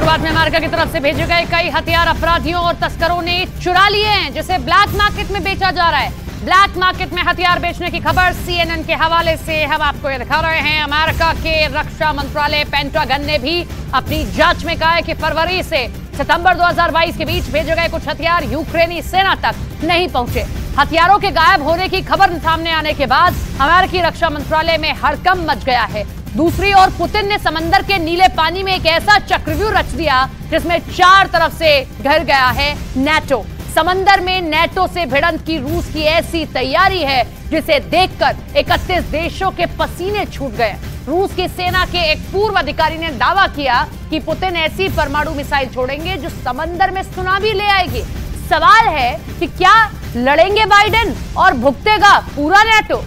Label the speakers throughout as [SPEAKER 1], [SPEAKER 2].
[SPEAKER 1] शुरुआत में अमेरिका की तरफ से भेजे गए कई हथियार अपराधियों और तस्करों ने चुरा लिए हैं, जिसे ब्लैक मार्केट में बेचा जा रहा है। ब्लैक मार्केट में हथियार बेचने की खबर CNN के हवाले से हम आपको ये दिखा रहे हैं। अमेरिका के रक्षा मंत्रालय पेंटागन ने भी अपनी जांच में कहा है कि फरवरी से सितंबर 2022 के बीच भेजे गए कुछ हथियार यूक्रेनी सेना तक नहीं पहुंचे। हथियारों के गायब होने की खबर सामने आने के बाद अमेरिकी रक्षा मंत्रालय में हड़कंप मच गया है। दूसरी ओर पुतिन ने समंदर के नीले पानी में एक ऐसा चक्रव्यूह रच दिया जिसमें चार तरफ से घिर गया है नेटो। समंदर में नेटो से भिड़ंत की रूस की ऐसी तैयारी है जिसे देखकर 31 देशों के पसीने छूट गए। रूस की सेना के एक पूर्व अधिकारी ने दावा किया कि पुतिन ऐसी परमाणु मिसाइल छोड़ेंगे जो समंदर में सुनामी ले आएगी। सवाल है कि क्या लड़ेंगे बाइडेन और भुगतेगा पूरा नेटो?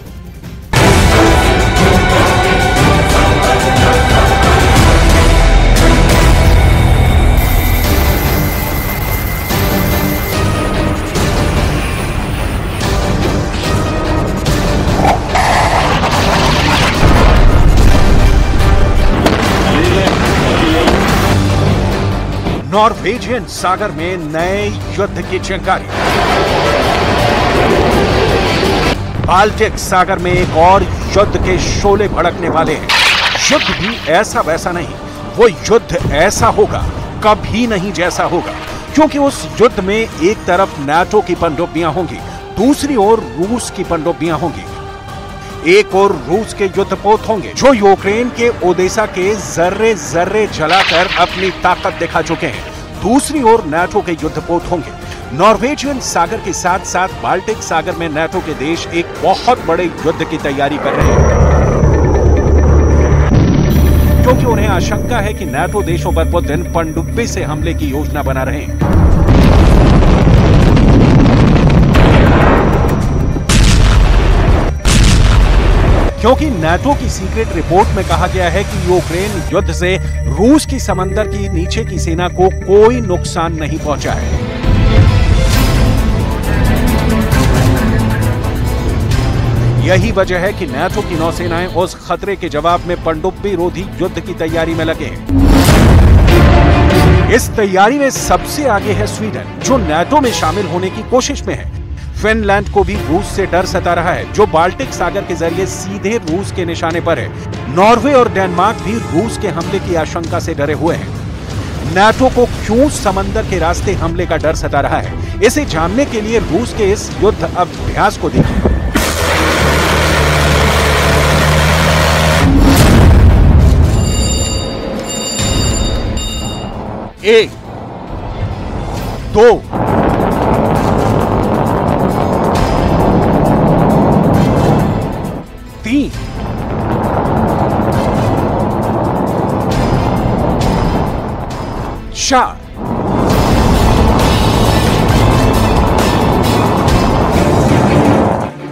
[SPEAKER 2] नॉर्वेजियन सागर में नए युद्ध की चिंगारी। बाल्टिक सागर में एक और युद्ध के शोले भड़कने वाले हैं। युद्ध भी ऐसा वैसा नहीं, वो युद्ध ऐसा होगा कभी नहीं जैसा होगा, क्योंकि उस युद्ध में एक तरफ नाटो की पनडुब्बियां होंगी, दूसरी ओर रूस की पनडुब्बियां होंगी। एक और रूस के युद्धपोत होंगे जो यूक्रेन के ओडेसा के जर्रे जर्रे जलाकर अपनी ताकत दिखा चुके हैं। दूसरी ओर नाटो के युद्धपोत होंगे। नॉर्वेजियन सागर के साथ साथ बाल्टिक सागर में नाटो के देश एक बहुत बड़े युद्ध की तैयारी कर रहे हैं, क्योंकि उन्हें आशंका है कि नाटो देशों पर पुतिन पनडुब्बी से हमले की योजना बना रहे हैं। क्योंकि नाटो की सीक्रेट रिपोर्ट में कहा गया है कि यूक्रेन युद्ध से रूस की समंदर की नीचे की सेना को कोई नुकसान नहीं पहुंचा है। यही वजह है कि नाटो की नौसेनाएं उस खतरे के जवाब में पनडुब्बी रोधी युद्ध की तैयारी में लगे हैं। इस तैयारी में सबसे आगे है स्वीडन, जो नाटो में शामिल होने की कोशिश में है। फिनलैंड को भी रूस से डर सता रहा है, जो बाल्टिक सागर के जरिए सीधे रूस के निशाने पर है। नॉर्वे और डेनमार्क भी रूस के हमले की आशंका से डरे हुए हैं। नाटो को क्यों समंदर के रास्ते हमले का डर सता रहा है, इसे जानने के लिए रूस के इस युद्ध अभ्यास को देखिए। एक, दो, तीन, चार,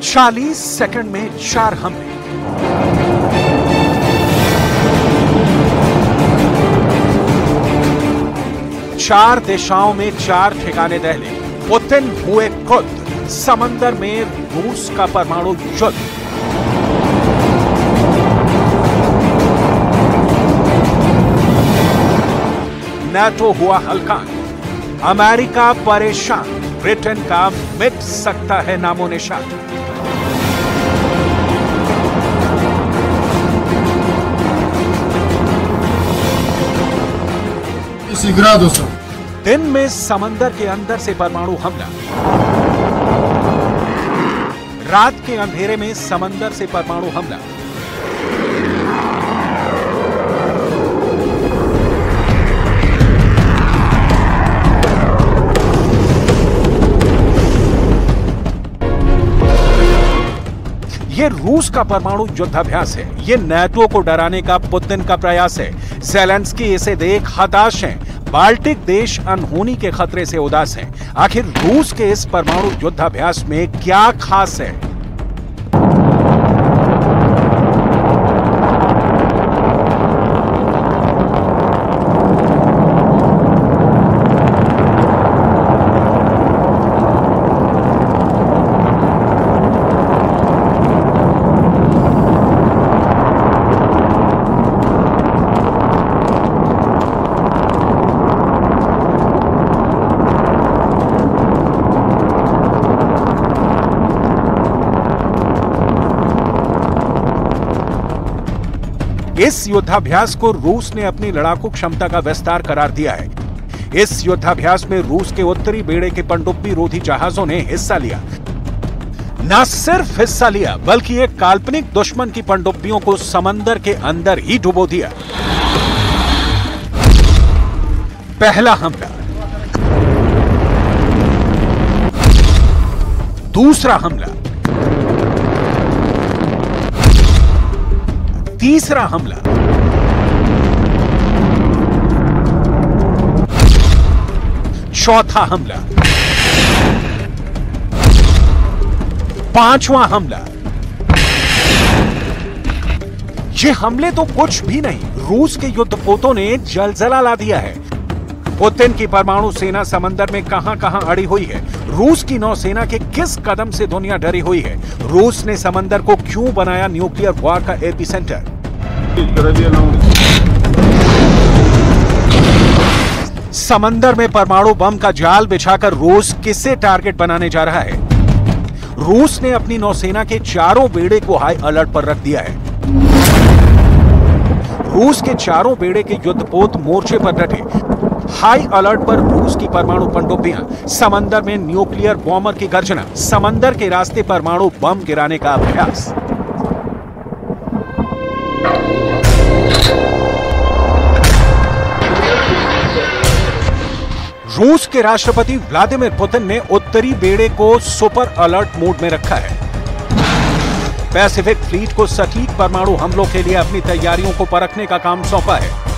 [SPEAKER 2] 40 सेकंड में 4 हमले। चार दिशाओं में 4 ठिकाने दहले। पुतिन हुए खुद समंदर में रूस का परमाणु युद्ध। नाटो हुआ हल्का, अमेरिका परेशान, ब्रिटेन का मिट सकता है नामो निशान। दिन में समंदर के अंदर से परमाणु हमला, रात के अंधेरे में समंदर से परमाणु हमला। ये रूस का परमाणु युद्धाभ्यास है। ये नाटो को डराने का पुतिन का प्रयास है। ज़ेलेंस्की इसे देख हताश हैं। बाल्टिक देश अनहोनी के खतरे से उदास हैं। आखिर रूस के इस परमाणु युद्धाभ्यास में क्या खास है? इस युद्धाभ्यास को रूस ने अपनी लड़ाकू क्षमता का विस्तार करार दिया है। इस युद्धाभ्यास में रूस के उत्तरी बेड़े के पनडुब्बी रोधी जहाजों ने हिस्सा लिया। न सिर्फ हिस्सा लिया बल्कि एक काल्पनिक दुश्मन की पनडुब्बियों को समंदर के अंदर ही डुबो दिया। पहला हमला, दूसरा हमला, तीसरा हमला, चौथा हमला, पांचवां हमला। ये हमले तो कुछ भी नहीं, रूस के युद्धपोतों ने जलजला ला दिया है। पुतिन की परमाणु सेना समंदर में कहां-कहां अड़ी हुई है, रूस की नौसेना के किस कदम से दुनिया डरी हुई है, रूस ने समंदर को क्यों बनाया न्यूक्लियर वॉर का एपिसेंटर। समंदर में परमाणु बम का जाल बिछाकर रूस किसे टारगेट बनाने जा रहा है। रूस ने अपनी नौसेना के चारों बेड़े को हाई अलर्ट पर रख दिया है। रूस के चारों बेड़े के युद्धपोत मोर्चे पर डटे। हाई अलर्ट पर रूस की परमाणु पनडुब्बियां, समंदर में न्यूक्लियर बॉम्बर की गर्जना, समंदर के रास्ते परमाणु बम गिराने का अभ्यास। रूस के राष्ट्रपति व्लादिमीर पुतिन ने उत्तरी बेड़े को सुपर अलर्ट मोड में रखा है। पैसिफिक फ्लीट को सटीक परमाणु हमलों के लिए अपनी तैयारियों को परखने का काम सौंपा है।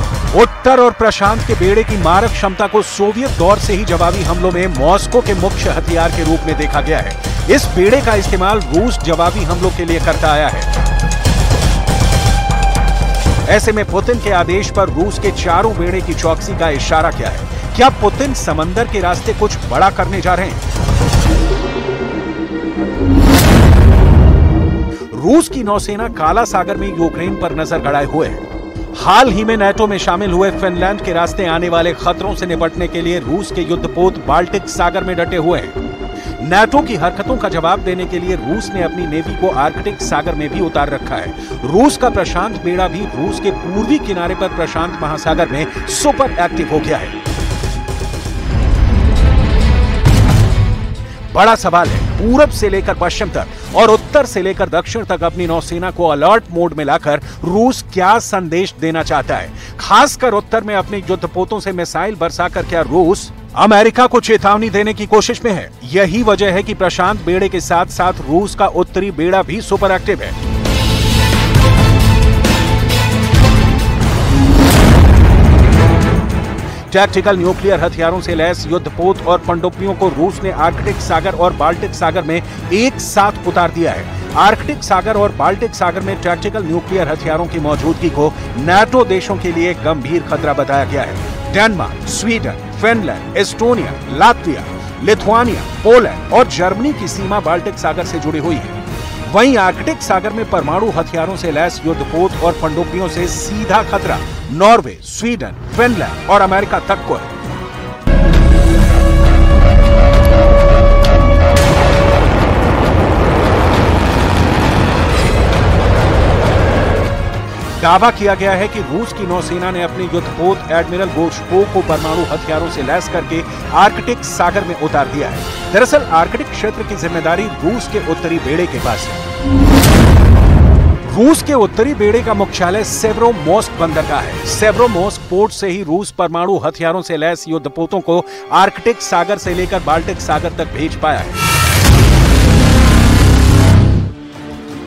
[SPEAKER 2] उत्तर और प्रशांत के बेड़े की मारक क्षमता को सोवियत दौर से ही जवाबी हमलों में मॉस्को के मुख्य हथियार के रूप में देखा गया है। इस बेड़े का इस्तेमाल रूस जवाबी हमलों के लिए करता आया है। ऐसे में पुतिन के आदेश पर रूस के चारों बेड़े की चौकसी का इशारा क्या है? क्या पुतिन समंदर के रास्ते कुछ बड़ा करने जा रहे हैं? रूस की नौसेना काला सागर में यूक्रेन पर नजर गड़ाए हुए है। हाल ही में नाटो में शामिल हुए फिनलैंड के रास्ते आने वाले खतरों से निपटने के लिए रूस के युद्धपोत बाल्टिक सागर में डटे हुए हैं। नाटो की हरकतों का जवाब देने के लिए रूस ने अपनी नेवी को आर्कटिक सागर में भी उतार रखा है। रूस का प्रशांत बेड़ा भी रूस के पूर्वी किनारे पर प्रशांत महासागर में सुपर एक्टिव हो गया है। बड़ा सवाल है, पूरब से लेकर पश्चिम तक और उत्तर से लेकर दक्षिण तक अपनी नौसेना को अलर्ट मोड में लाकर रूस क्या संदेश देना चाहता है? खासकर उत्तर में अपने युद्धपोतों से मिसाइल बरसाकर क्या रूस अमेरिका को चेतावनी देने की कोशिश में है? यही वजह है कि प्रशांत बेड़े के साथ साथ रूस का उत्तरी बेड़ा भी सुपर एक्टिव है। टैक्टिकल न्यूक्लियर हथियारों से लैस युद्धपोत और पनडुब्बियों को रूस ने आर्कटिक सागर और बाल्टिक सागर में एक साथ उतार दिया है। आर्कटिक सागर और बाल्टिक सागर में टैक्टिकल न्यूक्लियर हथियारों की मौजूदगी को नाटो देशों के लिए गंभीर खतरा बताया गया है। Denmark, Sweden, Finland, Estonia, Latvia, Lithuania, Poland और जर्मनी की सीमा बाल्टिक सागर से जुड़ी हुई है। वहीं आर्कटिक सागर में परमाणु हथियारों से लैस युद्धपोत और पनडुब्बियों से सीधा खतरा नॉर्वे, स्वीडन, फिनलैंड और अमेरिका तक को है। दावा किया गया है कि रूस की नौसेना ने अपने युद्धपोत एडमिरल गोर्शकोव को परमाणु हथियारों से लैस करके आर्कटिक सागर में उतार दिया है। दरअसल आर्कटिक क्षेत्र की जिम्मेदारी रूस के उत्तरी बेड़े के पास है। रूस के उत्तरी बेड़े का मुख्यालय सेवरोमोर्स्क बंदरगाह है। सेवरोमोर्स्क पोर्ट से ही रूस परमाणु हथियारों से लैस युद्धपोतों को आर्कटिक सागर से लेकर बाल्टिक सागर तक भेज पाया है।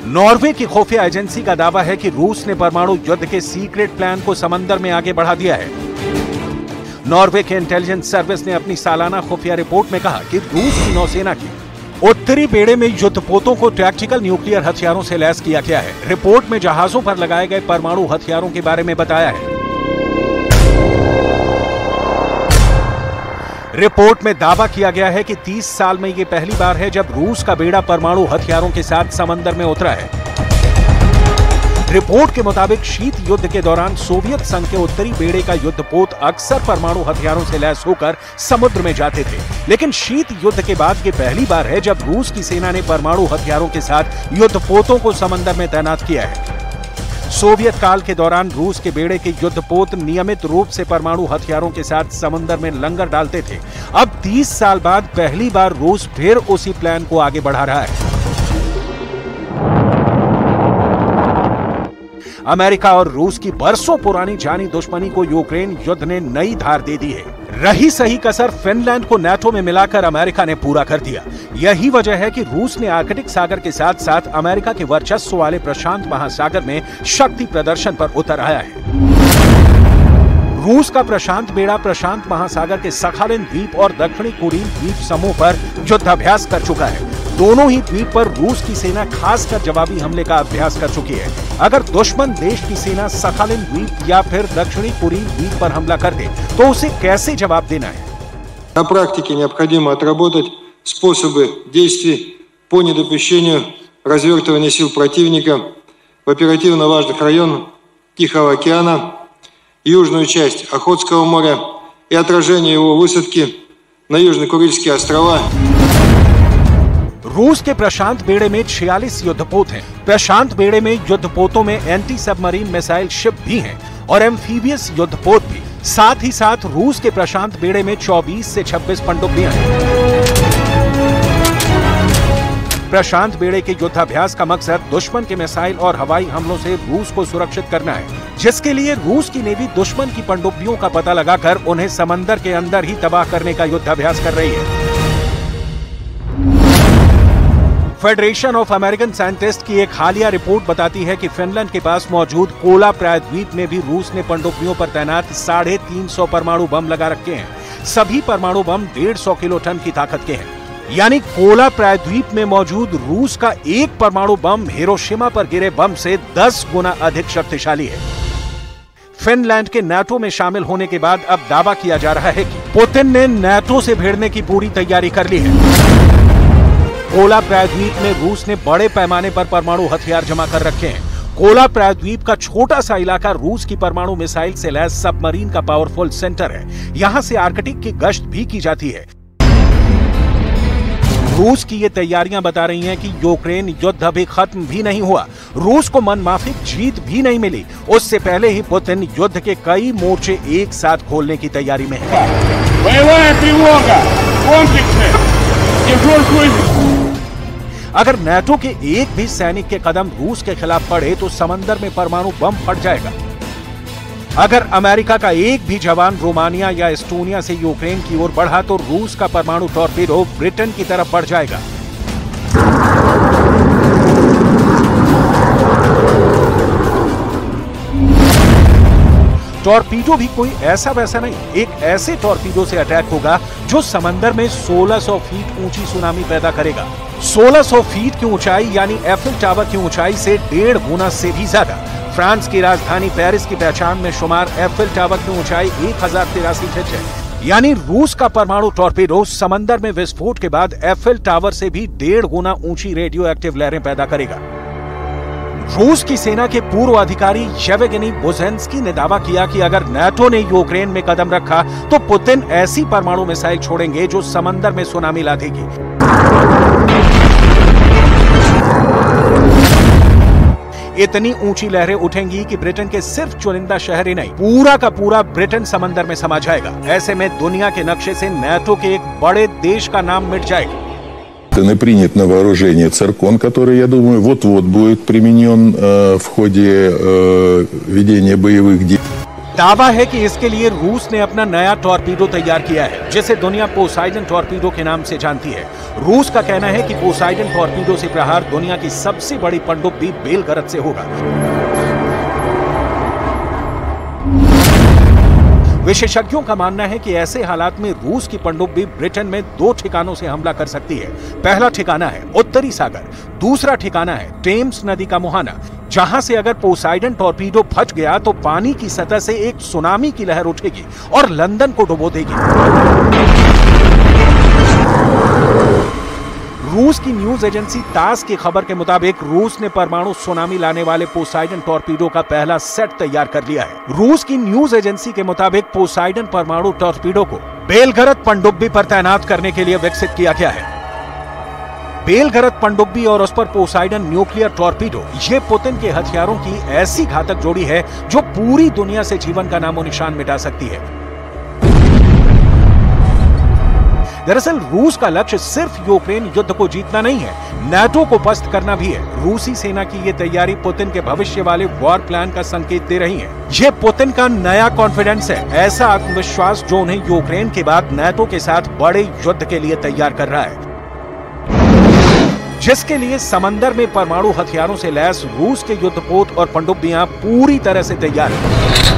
[SPEAKER 2] नॉर्वे की खुफिया एजेंसी का दावा है कि रूस ने परमाणु युद्ध के सीक्रेट प्लान को समंदर में आगे बढ़ा दिया है। नॉर्वे के इंटेलिजेंस सर्विस ने अपनी सालाना खुफिया रिपोर्ट में कहा कि रूस की नौसेना की उत्तरी बेड़े में युद्धपोतों को टैक्टिकल न्यूक्लियर हथियारों से लैस किया गया है। रिपोर्ट में जहाजों पर लगाए गए परमाणु हथियारों के बारे में बताया है। रिपोर्ट में दावा किया गया है कि 30 साल में यह पहली बार है जब रूस का बेड़ा परमाणु हथियारों के साथ समंदर में उतरा है। रिपोर्ट के मुताबिक शीत युद्ध के दौरान सोवियत संघ के उत्तरी बेड़े का युद्धपोत अक्सर परमाणु हथियारों से लैस होकर समुद्र में जाते थे, लेकिन शीत युद्ध के बाद ये पहली बार है जब रूस की सेना ने परमाणु हथियारों के साथ युद्धपोतों को समंदर में तैनात किया है। सोवियत काल के दौरान रूस के बेड़े के युद्धपोत नियमित रूप से परमाणु हथियारों के साथ समुद्र में लंगर डालते थे। अब 30 साल बाद पहली बार रूस फिर उसी प्लान को आगे बढ़ा रहा है। अमेरिका और रूस की बरसों पुरानी जानी दुश्मनी को यूक्रेन युद्ध ने नई धार दे दी है। रही सही कसर फिनलैंड को नाटो में मिलाकर अमेरिका ने पूरा कर दिया। यही वजह है कि रूस ने आर्कटिक सागर के साथ साथ अमेरिका के वर्चस्व वाले प्रशांत महासागर में शक्ति प्रदर्शन पर उतर आया है। रूस का प्रशांत बेड़ा प्रशांत महासागर के सखालिन द्वीप और दक्षिणी कुरिल द्वीप समूह पर युद्धाभ्यास कर चुका है। दोनों ही द्वीप पर रूस की सेना खासकर जवाबी हमले का अभ्यास कर चुकी है। अगर दुश्मन देश की सेना सखालिन द्वीप या फिर दक्षिणी कुरिल द्वीप पर हमला कर दे तो उसे कैसे जवाब देना है?
[SPEAKER 3] На практике необходимо отработать способы действий по недопущению развертывания сил противника в оперативно важных районах Тихого океана, южную часть Охотского моря и отражение его высадки на Южно-Курильские острова.
[SPEAKER 2] रूस के प्रशांत बेड़े में 46 युद्धपोत हैं। प्रशांत बेड़े में युद्धपोतों में एंटी सबमरीन मिसाइल शिप भी हैं और एम्फीबियस युद्धपोत भी। साथ ही साथ रूस के प्रशांत बेड़े में 24 से 26 पनडुब्बियां हैं। प्रशांत बेड़े के युद्धाभ्यास का मकसद दुश्मन के मिसाइल और हवाई हमलों से रूस को सुरक्षित करना है, जिसके लिए रूस की नेवी दुश्मन की पनडुब्बियों का पता लगाकर उन्हें समंदर के अंदर ही तबाह करने का युद्धाभ्यास कर रही है। फेडरेशन ऑफ अमेरिकन साइंटिस्ट की एक हालिया रिपोर्ट बताती है कि फिनलैंड के पास मौजूद कोला प्रायद्वीप में भी रूस ने पनडुब्बियों पर तैनात 350 परमाणु बम लगा रखे हैं। सभी परमाणु बम 150 किलो टन की ताकत के हैं। यानी कोला प्रायद्वीप में मौजूद रूस का एक परमाणु बम हिरोशिमा पर गिरे बम से 10 गुना अधिक शक्तिशाली है। फिनलैंड के नाटो में शामिल होने के बाद अब दावा किया जा रहा है कि पुतिन ने नाटो से भिड़ने की पूरी तैयारी कर ली है। कोला प्रायद्वीप में रूस ने बड़े पैमाने पर परमाणु हथियार जमा कर रखे हैं। कोला प्रायद्वीप का छोटा सा इलाका रूस की परमाणु मिसाइल से लैस सबमरीन का पावरफुल सेंटर है। यहां से आर्कटिक की गश्त भी की जाती है। रूस की ये तैयारियां बता रही हैं कि यूक्रेन युद्ध अभी खत्म भी नहीं हुआ। रूस को मनमाफिक जीत भी नहीं मिली। उससे पहले ही पुतिन युद्ध के कई मोर्चे एक साथ खोलने की तैयारी में है। अगर नाटो के एक भी सैनिक के कदम रूस के खिलाफ पड़े तो समंदर में परमाणु बम फट जाएगा। अगर अमेरिका का एक भी जवान रोमानिया या एस्टोनिया से यूक्रेन की ओर बढ़ा तो रूस का परमाणु टॉर्पीडो ब्रिटेन की तरफ बढ़ जाएगा। टॉर्पीडो भी कोई ऐसा वैसा नहीं, एक ऐसे टॉर्पीडो से अटैक होगा जो समंदर में 1600 फीट ऊंची सुनामी पैदा करेगा। 1600 फीट की ऊंचाई यानी एफिल टावर की ऊंचाई से 1.5 गुना से भी ज्यादा। फ्रांस की राजधानी पेरिस की पहचान में शुमार एफिल टावर की ऊंचाई 1083 फीट है। यानी रूस का परमाणु टॉर्पीडो समंदर में विस्फोट के बाद एफिल टावर से भी 1.5 गुना ऊंची रेडियो एक्टिव लहरें पैदा करेगा। रूस की सेना के पूर्व अधिकारी येवगेनी बुजेंस्की ने दावा किया कि अगर नाटो ने यूक्रेन में कदम रखा तो पुतिन ऐसी परमाणु मिसाइल छोड़ेंगे जो समंदर में सुनामी ला देगी। इतनी ऊंची लहरें उठेंगी कि ब्रिटेन के सिर्फ चुनिंदा शहर ही नहीं, पूरा का पूरा ब्रिटेन समंदर में समा जाएगा। ऐसे में दुनिया के नक्शे से नाटो के एक बड़े देश का नाम मिट जाएगा।
[SPEAKER 4] Принят на вооружение циркон, который, я думаю, вот-вот будет применен в ходе ведения боевых действий.
[SPEAKER 2] दावा है कि इसके लिए रूस ने अपना नया टॉर्पीडो तैयार किया है, जिसे दुनिया पोसाइडन टॉर्पीडो के नाम से जानती है। रूस का कहना है कि पोसाइडन टॉर्पीडो से प्रहार दुनिया की सबसे बड़ी पनडुब्बी बेलगरद से होगा। विशेषज्ञों का मानना है कि ऐसे हालात में रूस की पनडुब्बी ब्रिटेन में 2 ठिकानों से हमला कर सकती है। पहला ठिकाना है उत्तरी सागर, दूसरा ठिकाना है टेम्स नदी का मुहाना, जहां से अगर पोसाइडन टॉर्पीडो फट गया तो पानी की सतह से एक सुनामी की लहर उठेगी और लंदन को डुबो देगी। रूस की न्यूज एजेंसी तास की खबर के मुताबिक रूस ने परमाणु सुनामी लाने वाले पोसाइडन टॉर्पीडो का पहला सेट तैयार कर लिया है। रूस की न्यूज एजेंसी के मुताबिक पोसाइडन परमाणु टॉर्पीडो को बेलगरद पनडुब्बी पर तैनात करने के लिए विकसित किया गया है। बेलगरद पनडुब्बी और उस पर पोसाइडन न्यूक्लियर टॉर्पीडो, ये पुतिन के हथियारों की ऐसी घातक जोड़ी है जो पूरी दुनिया से जीवन का नामो निशान मिटा सकती है। दरअसल रूस का लक्ष्य सिर्फ यूक्रेन युद्ध को जीतना नहीं है, नाटो को पस्त करना भी है। रूसी सेना की ये तैयारी पुतिन के भविष्य वाले वॉर प्लान का संकेत दे रही है। ये पुतिन का नया कॉन्फिडेंस है, ऐसा आत्मविश्वास जो उन्हें यूक्रेन के बाद नाटो के साथ बड़े युद्ध के लिए तैयार कर रहा है, जिसके लिए समंदर में परमाणु हथियारों से लैस रूस के युद्धपोत और पनडुब्बियां पूरी तरह से तैयार हैं।